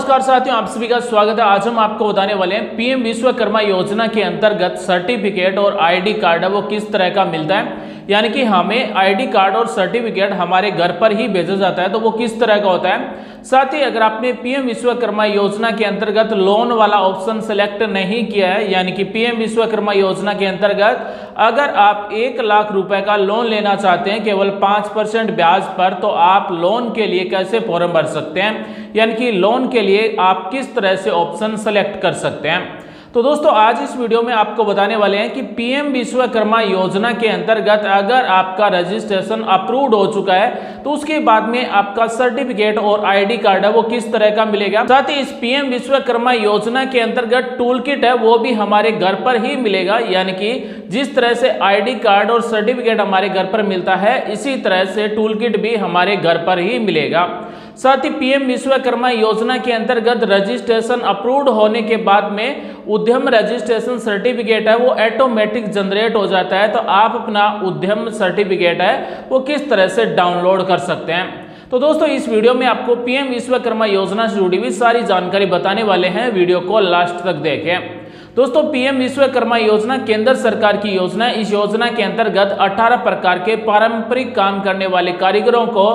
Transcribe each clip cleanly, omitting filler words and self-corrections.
नमस्कार साथियों, आप सभी का स्वागत है। आज हम आपको बताने वाले हैं पीएम विश्वकर्मा योजना के अंतर्गत सर्टिफिकेट और आईडी कार्ड है वो किस तरह का मिलता है। यानी कि हमें आईडी कार्ड और सर्टिफिकेट हमारे घर पर ही भेजा जाता है, तो वो किस तरह का होता है। साथ ही अगर आपने पीएम विश्वकर्मा योजना के अंतर्गत लोन वाला ऑप्शन सेलेक्ट नहीं किया है, यानी कि पीएम विश्वकर्मा योजना के अंतर्गत अगर आप 1 लाख रुपए का लोन लेना चाहते हैं केवल 5% ब्याज पर, तो आप लोन के लिए कैसे फॉर्म भर सकते हैं, यानी कि लोन के लिए आप किस तरह से ऑप्शन सेलेक्ट कर सकते हैं। तो दोस्तों आज इस वीडियो में आपको बताने वाले हैं कि पीएम विश्वकर्मा योजना के अंतर्गत अगर आपका रजिस्ट्रेशन अप्रूव्ड हो चुका है तो उसके बाद में आपका सर्टिफिकेट और आईडी कार्ड है वो किस तरह का मिलेगा। साथ ही इस पीएम विश्वकर्मा योजना के अंतर्गत टूल किट है वो भी हमारे घर पर ही मिलेगा, यानी कि जिस तरह से आईडी कार्ड और सर्टिफिकेट हमारे घर पर मिलता है इसी तरह से टूल किट भी हमारे घर पर ही मिलेगा। साथ ही पीएम विश्वकर्मा योजना के अंतर्गत रजिस्ट्रेशन अप्रूव्ड होने के बाद में उद्यम रजिस्ट्रेशन सर्टिफिकेट है वो ऑटोमेटिक जनरेट हो जाता है। तो आप अपना उद्यम सर्टिफिकेट है वो किस तरह से डाउनलोड कर सकते हैं। तो दोस्तों इस वीडियो में आपको पीएम विश्वकर्मा योजना से जुड़ी हुई सारी जानकारी बताने वाले हैं, वीडियो को लास्ट तक देखें। दोस्तों पीएम विश्वकर्मा योजना केंद्र सरकार की योजना है। इस योजना के अंतर्गत 18 प्रकार के पारंपरिक काम करने वाले कारीगरों को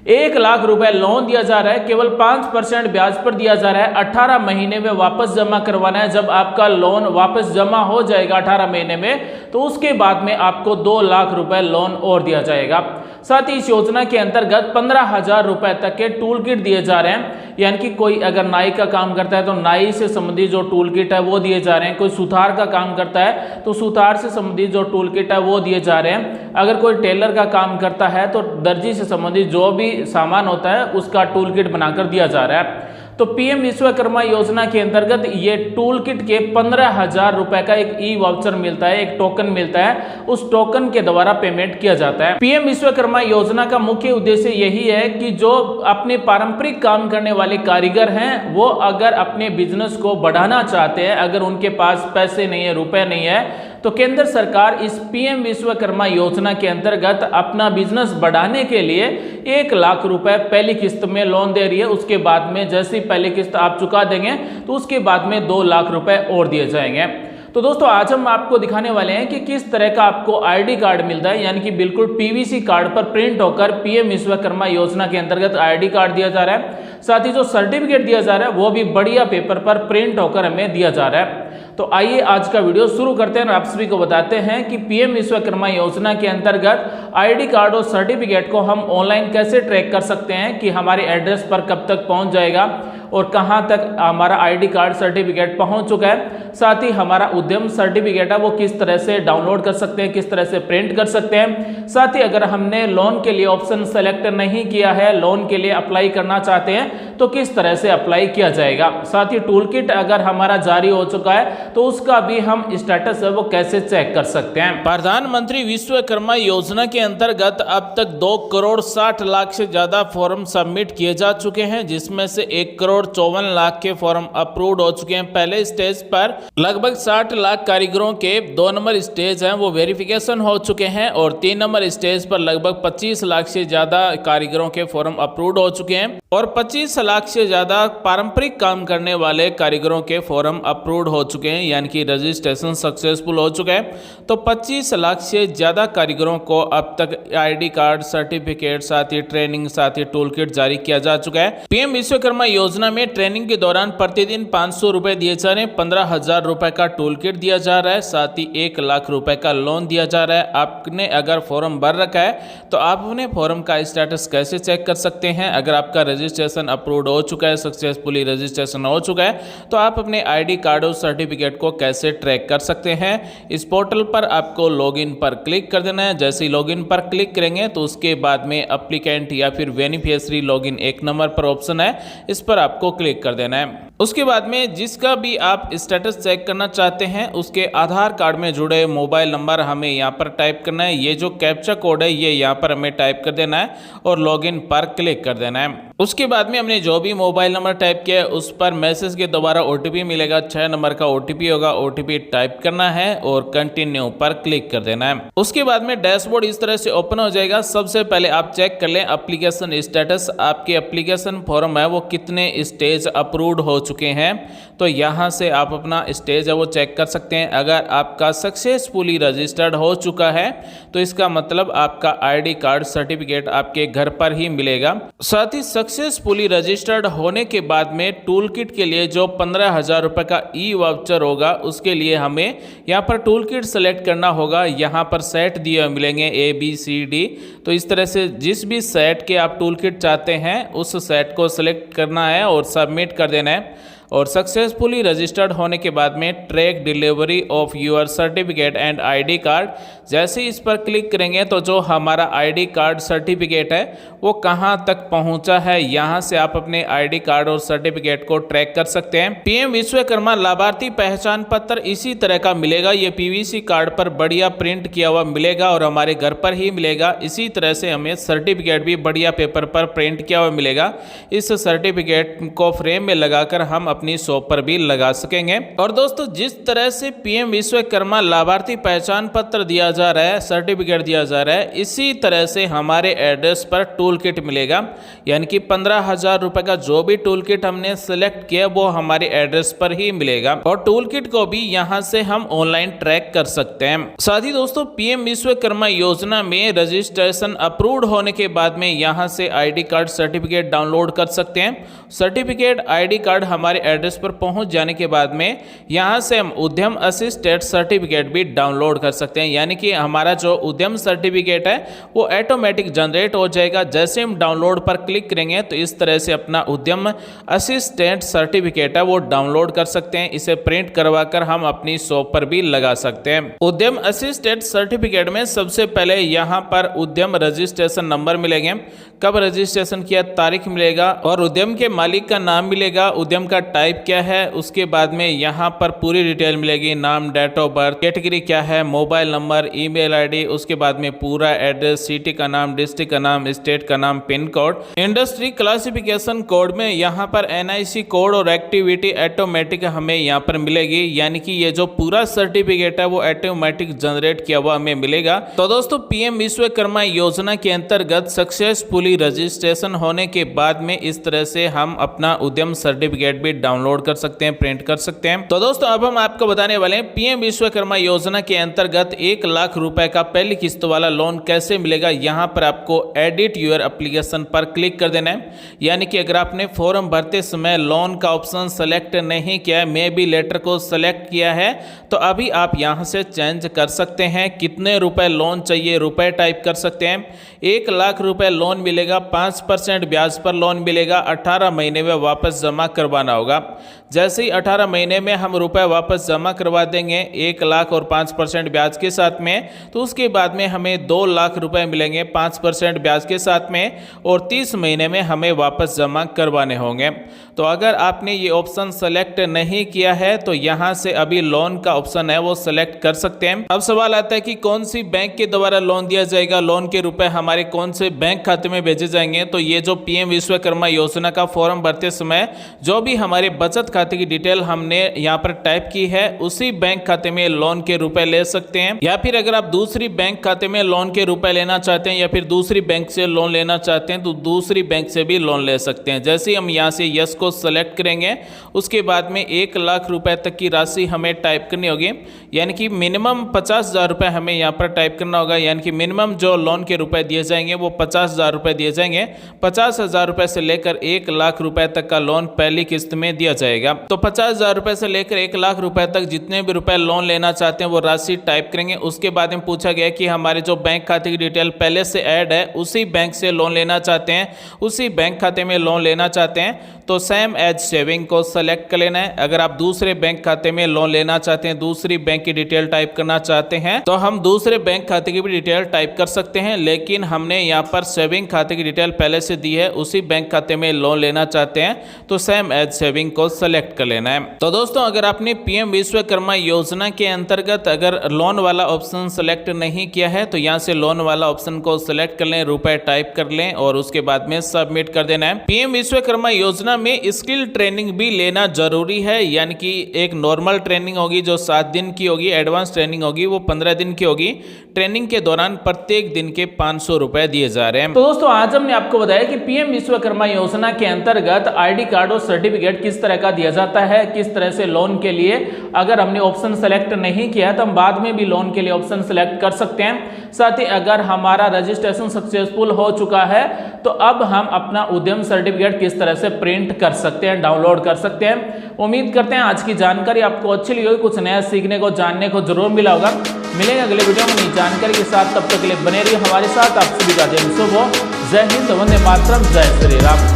1 लाख रुपए लोन दिया जा रहा है, केवल 5% ब्याज पर दिया जा रहा है। 18 महीने में वापस जमा करवाना है। जब आपका लोन वापस जमा हो जाएगा 18 महीने में, तो उसके बाद में आपको 2 लाख रुपए लोन और दिया जाएगा। साथ ही इस योजना के अंतर्गत 15,000 रुपए तक के टूल किट दिए जा रहे हैं, यानी कि कोई अगर नाई का काम करता है तो नाई से संबंधित जो टूल किट है वो दिए जा रहे हैं। कोई सुथार का काम करता है तो सुथार से संबंधित जो टूल किट है वो दिए जा रहे हैं। अगर कोई टेलर का काम करता है तो दर्जी से संबंधित जो भी सामान होता है उसका टूल किट बनाकर दिया जा रहा है। तो पीएम विश्वकर्मा योजना के अंतर्गत ये टूल किट के 15,000 रुपए का एक ई वाउचर मिलता है, एक टोकन मिलता है। उस टोकन के द्वारा पेमेंट किया जाता है। पीएम विश्वकर्मा योजना का मुख्य उद्देश्य यही है कि जो अपने पारंपरिक काम करने वाले कारीगर हैं वो अगर अपने बिजनेस को बढ़ाना चाहते हैं, अगर उनके पास पैसे नहीं है, रुपए नहीं है, तो केंद्र सरकार इस पीएम विश्वकर्मा योजना के अंतर्गत अपना बिजनेस बढ़ाने के लिए 1 लाख रुपए पहली किस्त में लोन दे रही है। उसके बाद में जैसे पहली किस्त आप चुका देंगे तो उसके बाद में 2 लाख रुपए और दिए जाएंगे। तो दोस्तों आज हम आपको दिखाने वाले हैं कि किस तरह का आपको आईडी कार्ड मिलता है, यानी कि बिल्कुल पीवीसी कार्ड पर प्रिंट होकर पीएम विश्वकर्मा योजना के अंतर्गत आईडी कार्ड दिया जा रहा है। साथ ही जो सर्टिफिकेट दिया जा रहा है वो भी बढ़िया पेपर पर प्रिंट होकर हमें दिया जा रहा है। तो आइए आज का वीडियो शुरू करते हैं और आप सभी को बताते हैं कि पीएम विश्वकर्मा योजना के अंतर्गत आईडी कार्ड और सर्टिफिकेट को हम ऑनलाइन कैसे ट्रैक कर सकते हैं कि हमारे एड्रेस पर कब तक पहुंच जाएगा और कहां तक हमारा आईडी कार्ड सर्टिफिकेट पहुंच चुका है। साथ ही हमारा उद्यम सर्टिफिकेट है वो किस तरह से डाउनलोड कर सकते हैं, किस तरह से प्रिंट कर सकते हैं। साथ ही अगर हमने लोन के लिए ऑप्शन सेलेक्ट नहीं किया है, लोन के लिए अप्लाई करना चाहते हैं तो किस तरह से अप्लाई किया जाएगा। साथ ही टूल किट अगर हमारा जारी हो चुका है तो उसका भी हम स्टेटस है वो कैसे चेक कर सकते हैं। प्रधानमंत्री विश्वकर्मा योजना के अंतर्गत अब तक 2 करोड़ 60 लाख से ज्यादा फॉर्म सबमिट किए जा चुके हैं, जिसमें से 1 करोड़ 54 लाख के फॉर्म अप्रूव्ड हो चुके हैं। पहले स्टेज पर लगभग 60 लाख कारीगरों के 2 नंबर स्टेज हैं वो वेरिफिकेशन हो चुके हैं और 3 नंबर स्टेज पर लगभग 25 लाख से ज्यादा कारीगरों के फॉर्म अप्रूव्ड हो चुके हैं और 25 लाख से ज्यादा पारंपरिक काम करने वाले कारीगरों के फॉर्म अप्रूव्ड हो चुके हैं, यानी कि रजिस्ट्रेशन सक्सेसफुल हो चुका है। तो 25 लाख से ज्यादा कारीगरों को अब तक आईडी कार्ड, सर्टिफिकेट, साथ ही ट्रेनिंग, साथ ही टूल किट जारी किया जा चुका है। पीएम विश्वकर्मा योजना में ट्रेनिंग के दौरान प्रतिदिन 500 रुपए दिए जा रहे हैं, 15,000 रुपए का टूल किट दिया जा रहा है, साथ ही 1 लाख रुपए का लोन दिया जा रहा है। आपने अगर फॉर्म भर रखा है तो आप अपने फॉर्म का स्टेटस कैसे चेक कर सकते हैं। अगर आपका रजिस्ट्रेशन अप्रूव्ड हो चुका है, सक्सेसफुली रजिस्ट्रेशन हो चुका है, तो आप अपने आईडी कार्ड और सर्टिफिकेट को कैसे ट्रैक कर सकते हैं। इस पोर्टल पर आपको लॉगिन पर क्लिक कर देना है। जैसे ही लॉगिन पर क्लिक करेंगे तो उसके बाद में एप्लीकेंट या फिर बेनिफिशियरी लॉगिन 1 नंबर पर ऑप्शन है, इस पर आपको क्लिक कर देना है। उसके बाद में जिसका भी आप स्टेटस चेक करना चाहते हैं उसके आधार कार्ड में जुड़े मोबाइल नंबर हमें यहाँ पर टाइप करना है। ये जो कैप्चा कोड है ये यहाँ पर हमें टाइप कर देना है और लॉगिन पर क्लिक कर देना है। उसके बाद में हमने जो भी मोबाइल नंबर टाइप किया है उस पर मैसेज के दोबारा OTP मिलेगा, 6 नंबर का OTP होगा। OTP टाइप करना है और कंटिन्यू पर क्लिक कर देना है। उसके बाद में डैशबोर्ड इस तरह से ओपन हो जाएगा। सबसे पहले आप चेक कर लें एप्लीकेशन स्टेटस, आपके एप्लीकेशन फॉर्म है वो कितने स्टेज अप्रूव्ड हो चुके हैं। तो यहाँ से आप अपना स्टेज है वो चेक कर सकते हैं। अगर आपका सक्सेसफुली रजिस्टर्ड हो चुका है तो इसका मतलब आपका ID कार्ड सर्टिफिकेट आपके घर पर ही मिलेगा। साथ ही सक्सेसफुली रजिस्टर्ड होने के बाद में टूल किट के लिए जो 15,000 रुपये का ई-वाउचर होगा उसके लिए हमें यहाँ पर टूल किट सेलेक्ट करना होगा। यहाँ पर सेट दिए हुए मिलेंगे ABCD, तो इस तरह से जिस भी सेट के आप टूल किट चाहते हैं उस सेट को सेलेक्ट करना है और सबमिट कर देना है। और सक्सेसफुली रजिस्टर्ड होने के बाद में track delivery of your certificate and ID card, जैसे इस पर क्लिक करेंगे तो जो हमारा ID कार्ड सर्टिफिकेट है वो कहां तक पहुंचा है यहां से आप अपने ID कार्ड और सर्टिफिकेट को ट्रैक कर सकते हैं। PM विश्वकर्मा लाभार्थी पहचान पत्र इसी तरह का मिलेगा। ये PVC कार्ड पर बढ़िया प्रिंट किया हुआ मिलेगा और हमारे घर पर ही मिलेगा। इसी तरह से हमें सर्टिफिकेट भी बढ़िया पेपर पर प्रिंट किया हुआ मिलेगा। इस सर्टिफिकेट को फ्रेम में लगाकर हम अपनी शॉप पर भी लगा सकेंगे। और दोस्तों जिस तरह से PM विश्वकर्मा लाभार्थी पहचान पत्र दिया जा रहा है, सर्टिफिकेट दिया जा रहा है, इसी तरह से हमारे एड्रेस पर टूल किट मिलेगा। यानी कि 15,000 रुपए का जो भी टूल किट हमने सेलेक्ट किया वो हमारे एड्रेस पर ही मिलेगा और टूल किट को भी यहां से हम ऑनलाइन ट्रैक कर सकते हैं। साथ ही दोस्तों PM विश्वकर्मा योजना में रजिस्ट्रेशन अप्रूव्ड होने के बाद में यहां से ID कार्ड सर्टिफिकेट डाउनलोड कर सकते हैं। सर्टिफिकेट ID कार्ड हमारे एड्रेस पर पहुंच जाने के बाद में यहां से हम उद्यम असिस्टेड सर्टिफिकेट भी डाउनलोड कर सकते हैं। यानी कि हमारा जो उद्यम सर्टिफिकेट है वो ऑटोमेटिक जनरेट हो जाएगा। जैसे हम डाउनलोड पर क्लिक करेंगे तो इस तरह से अपना उद्यम असिस्टेंट सर्टिफिकेट है वो डाउनलोड कर सकते हैं। इसे प्रिंट करवा कर हम अपनी शॉप पर भी लगा सकते हैं। उद्यम असिस्टेंट सर्टिफिकेट में सबसे पहले यहाँ पर उद्यम रजिस्ट्रेशन नंबर मिलेंगे, कब रजिस्ट्रेशन किया तारीख मिलेगा और उद्यम के मालिक का नाम मिलेगा, उद्यम का टाइप क्या है। उसके बाद में यहाँ पर पूरी डिटेल मिलेगी, नाम, डेट ऑफ बर्थ, कैटेगरी क्या है, मोबाइल नंबर, ईमेल ID, उसके बाद में पूरा एड्रेस, सिटी का नाम, डिस्ट्रिक्ट का नाम, स्टेट का नाम, pin code, industry classification code में यहाँ पर NIC कोड और एक्टिविटी ऑटोमेटिक हमें यहाँ पर मिलेगी। यानी कि ये जो पूरा सर्टिफिकेट है वो ऑटोमेटिक जनरेट किया हुआ हमें मिलेगा। तो दोस्तों PM विश्वकर्मा योजना के अंतर्गत सक्सेसफुली रजिस्ट्रेशन होने के बाद में इस तरह से हम अपना उद्यम सर्टिफिकेट भी डाउनलोड कर सकते हैं, प्रिंट कर सकते हैं। तो दोस्तों अब हम आपको बताने वाले हैं PM विश्वकर्मा योजना के अंतर्गत 1 लाख रुपए का पहली किस्त वाला लोन कैसे मिलेगा। यहाँ पर आपको एडिट यूर एप्लीकेशन पर क्लिक कर देना है। यानी कि अगर आपने फॉर्म भरते समय लोन का ऑप्शन सेलेक्ट नहीं किया है, मे बी लेटर को सेलेक्ट किया है, तो अभी आप यहाँ से चेंज कर सकते हैं। कितने रुपए लोन चाहिए रुपए टाइप कर सकते हैं। 1 लाख रुपए लोन मिलेगा, 5% ब्याज पर लोन मिलेगा, 18 महीने में वापस जमा करवाना होगा। जैसे ही 18 महीने में हम रुपए वापस जमा करवा देंगे 1 लाख और 5% ब्याज के साथ में, तो उसके बाद में हमें 2 लाख रुपए मिलेंगे 5% ब्याज के साथ में और 30 महीने में हमें वापस जमा करवाने होंगे। तो अगर आपने ये ऑप्शन सेलेक्ट नहीं किया है तो यहाँ से अभी लोन का ऑप्शन है वो सेलेक्ट कर सकते हैं। अब सवाल आता है कि कौन सी बैंक के द्वारा लोन दिया जाएगा, लोन के रुपए हमारे कौन से बैंक खाते में भेजे जाएंगे। तो ये जो PM विश्वकर्मा योजना का फॉर्म भरते समय जो भी हमारे बचत खाते की डिटेल हमने यहाँ पर टाइप की है उसी बैंक खाते में लोन के रुपए ले सकते हैं। या फिर अगर आप दूसरी बैंक खाते में लोन के रुपए लेना चाहते हैं या फिर दूसरी बैंक से लोन लेना चाहते हैं तो दूसरी बैंक से भी लोन ले सकते हैं। जैसे ही हम यहाँ से यस को सेलेक्ट करेंगे उसके बाद में 1 लाख रुपए तक की राशि हमें टाइप करनी होगी। यानी कि मिनिमम 50,000 रुपए हमें यहाँ पर टाइप करना होगा। यानी कि मिनिमम जो लोन के रुपए दिए जाएंगे वो 50,000 रुपए दिए जाएंगे। 50,000 रुपए से लेकर 1 लाख रुपए तक का लोन पहली किस्त में दिया जाएगा। तो 50,000 रुपए से लेकर 1 लाख रुपए तक जितने भी रुपए लोन लेना चाहते हैं वो राशि टाइप करेंगे। उसके बाद में पूछा गया कि हमारे जो बैंक खाते की डिटेल पहले से ऐड है उसी बैंक से लोन लेना चाहते हैं, उसी बैंक खाते में लोन लेना चाहते हैं तो सेम एज सेविंग को सेलेक्ट कर लेना है। अगर आप दूसरे बैंक खाते में लोन लेना चाहते हैं, दूसरी बैंक की डिटेल टाइप करना चाहते हैं तो हम दूसरे बैंक खाते की भी डिटेल टाइप कर सकते हैं। लेकिन हमने यहाँ पर सेविंग खाते की डिटेल पहले से दी है, उसी बैंक खाते में लोन लेना चाहते हैं तो सेम एज सेविंग सेविंग को सेलेक्ट कर लेना है। तो दोस्तों अगर आपने पीएम विश्वकर्मा योजना के अंतर्गत अगर लोन वाला ऑप्शन सेलेक्ट नहीं किया है तो यहाँ से लोन वाला ऑप्शन को सेलेक्ट कर लें, रुपए टाइप कर लें और उसके बाद में सबमिट कर देना है। पीएम विश्वकर्मा योजना में स्किल ट्रेनिंग भी लेना जरूरी है, यानी कि एक नॉर्मल ट्रेनिंग होगी जो 7 दिन की होगी, एडवांस ट्रेनिंग होगी वो 15 दिन की होगी। ट्रेनिंग के दौरान प्रत्येक दिन के 500 रुपए दिए जा रहे हैं। तो दोस्तों आज हमने आपको बताया कि पीएम विश्वकर्मा योजना के अंतर्गत आईडी कार्ड और सर्टिफिकेट किस तरह का दिया जाता है, किस तरह से लोन के लिए अगर हमने ऑप्शन सेलेक्ट नहीं किया तो हम बाद में भी लोन के लिए ऑप्शन सेलेक्ट कर सकते हैं। साथ ही अगर हमारा रजिस्ट्रेशन सक्सेसफुल हो चुका है तो अब हम अपना उद्यम सर्टिफिकेट किस तरह से प्रिंट कर सकते हैं, डाउनलोड कर सकते हैं। उम्मीद करते हैं आज की जानकारी आपको अच्छी लगी होगी, कुछ नया सीखने को जानने को जरूर मिला होगा। मिलेंगे अगले वीडियो में नई जानकारी के साथ, तब तक के लिए बने रहिए हमारे साथ। आप सभी का दिन शुभ हो। जय हिंद, वंदे मातरम, जय श्री राम।